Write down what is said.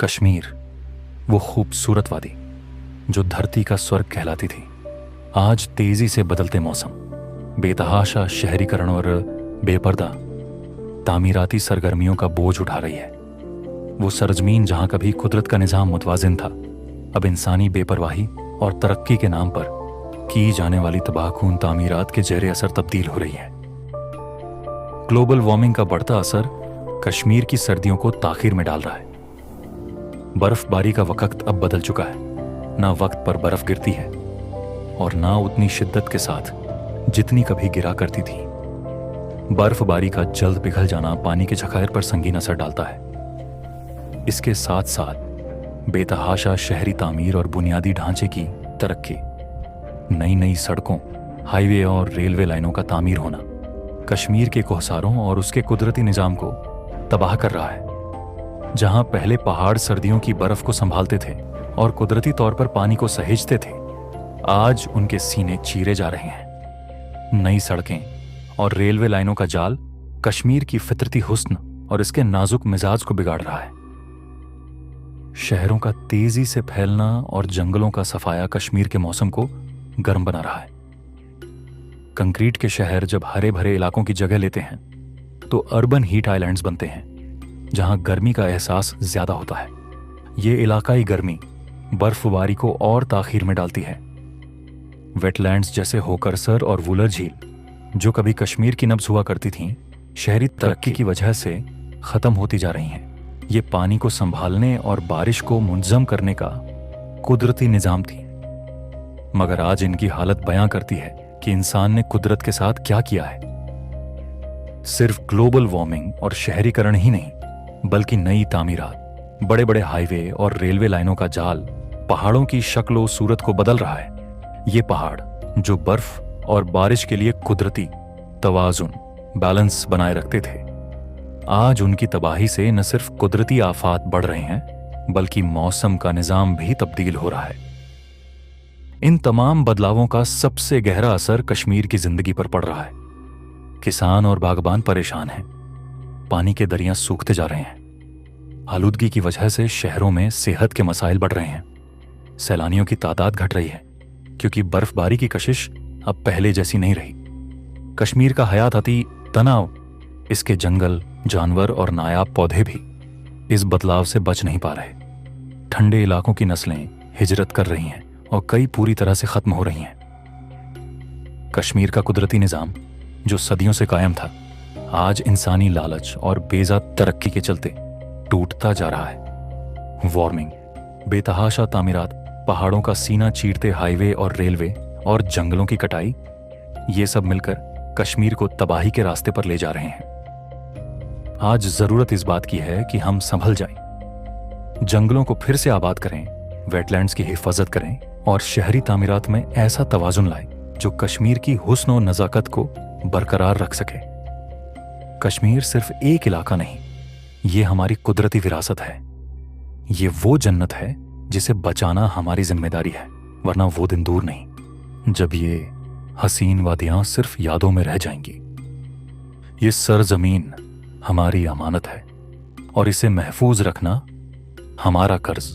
कश्मीर, वो खूबसूरत वादी जो धरती का स्वर्ग कहलाती थी, आज तेजी से बदलते मौसम, बेतहाशा शहरीकरण और बेपर्दा तामीराती सरगर्मियों का बोझ उठा रही है। वो सरजमीन जहां कभी कुदरत का निज़ाम मुतवाजिन था, अब इंसानी बेपरवाही और तरक्की के नाम पर की जाने वाली तबाहकून तामीरात के जहरे असर तब्दील हो रही है। ग्लोबल वार्मिंग का बढ़ता असर कश्मीर की सर्दियों को ताखीर में डाल रहा है। बर्फबारी का वक्त अब बदल चुका है, ना वक्त पर बर्फ गिरती है और ना उतनी शिद्दत के साथ जितनी कभी गिरा करती थी। बर्फबारी का जल्द पिघल जाना पानी के जखायर पर संगीन असर डालता है। इसके साथ साथ बेतहाशा शहरी तामीर और बुनियादी ढांचे की तरक्की, नई नई सड़कों, हाईवे और रेलवे लाइनों का तामीर होना कश्मीर के कोहसारों और उसके कुदरती निजाम को तबाह कर रहा है। जहां पहले पहाड़ सर्दियों की बर्फ को संभालते थे और कुदरती तौर पर पानी को सहेजते थे, आज उनके सीने चीरे जा रहे हैं। नई सड़कें और रेलवे लाइनों का जाल कश्मीर की फितरती हुस्न और इसके नाजुक मिजाज को बिगाड़ रहा है। शहरों का तेजी से फैलना और जंगलों का सफाया कश्मीर के मौसम को गर्म बना रहा है। कंक्रीट के शहर जब हरे भरे इलाकों की जगह लेते हैं तो अर्बन हीट आइलैंड्स बनते हैं, जहां गर्मी का एहसास ज्यादा होता है। ये इलाकाई गर्मी बर्फबारी को और ताखीर में डालती है। वेटलैंड्स जैसे होकरसर और वुलर झील, जो कभी कश्मीर की नब्ज हुआ करती थीं, शहरी तरक्की की वजह से खत्म होती जा रही हैं। ये पानी को संभालने और बारिश को मुंजम करने का कुदरती निजाम थी, मगर आज इनकी हालत बयां करती है कि इंसान ने कुदरत के साथ क्या किया है। सिर्फ ग्लोबल वार्मिंग और शहरीकरण ही नहीं, बल्कि नई तामीरात, बड़े बड़े हाईवे और रेलवे लाइनों का जाल पहाड़ों की शक्ल सूरत को बदल रहा है। ये पहाड़ जो बर्फ और बारिश के लिए कुदरती तवाजुन, बैलेंस बनाए रखते थे, आज उनकी तबाही से न सिर्फ कुदरती आफात बढ़ रहे हैं, बल्कि मौसम का निजाम भी तब्दील हो रहा है। इन तमाम बदलावों का सबसे गहरा असर कश्मीर की जिंदगी पर पड़ रहा है। किसान और बागबान परेशान हैं, पानी के दरिया सूखते जा रहे हैं। आलूदगी की वजह से शहरों में सेहत के मसाइल बढ़ रहे हैं। सैलानियों की तादाद घट रही है क्योंकि बर्फबारी की कशिश अब पहले जैसी नहीं रही। कश्मीर का हयाताती तनाव, इसके जंगल, जानवर और नायाब पौधे भी इस बदलाव से बच नहीं पा रहे। ठंडे इलाकों की नस्लें हिजरत कर रही हैं और कई पूरी तरह से खत्म हो रही हैं। कश्मीर का कुदरती निजाम जो सदियों से कायम था, आज इंसानी लालच और बेजा तरक्की के चलते टूटता जा रहा है। वार्मिंग, बेतहाशा तामीरात, पहाड़ों का सीना चीरते हाईवे और रेलवे और जंगलों की कटाई, ये सब मिलकर कश्मीर को तबाही के रास्ते पर ले जा रहे हैं। आज जरूरत इस बात की है कि हम संभल जाएं, जंगलों को फिर से आबाद करें, वेटलैंड्स की हिफाजत करें और शहरी तामीरात में ऐसा तवाजुन लाएं जो कश्मीर की हुस्न और नजाकत को बरकरार रख सके। कश्मीर सिर्फ एक इलाका नहीं, ये हमारी कुदरती विरासत है। ये वो जन्नत है जिसे बचाना हमारी जिम्मेदारी है, वरना वो दिन दूर नहीं जब ये हसीन वादियां सिर्फ यादों में रह जाएंगी। ये सरजमीन हमारी अमानत है और इसे महफूज रखना हमारा कर्ज।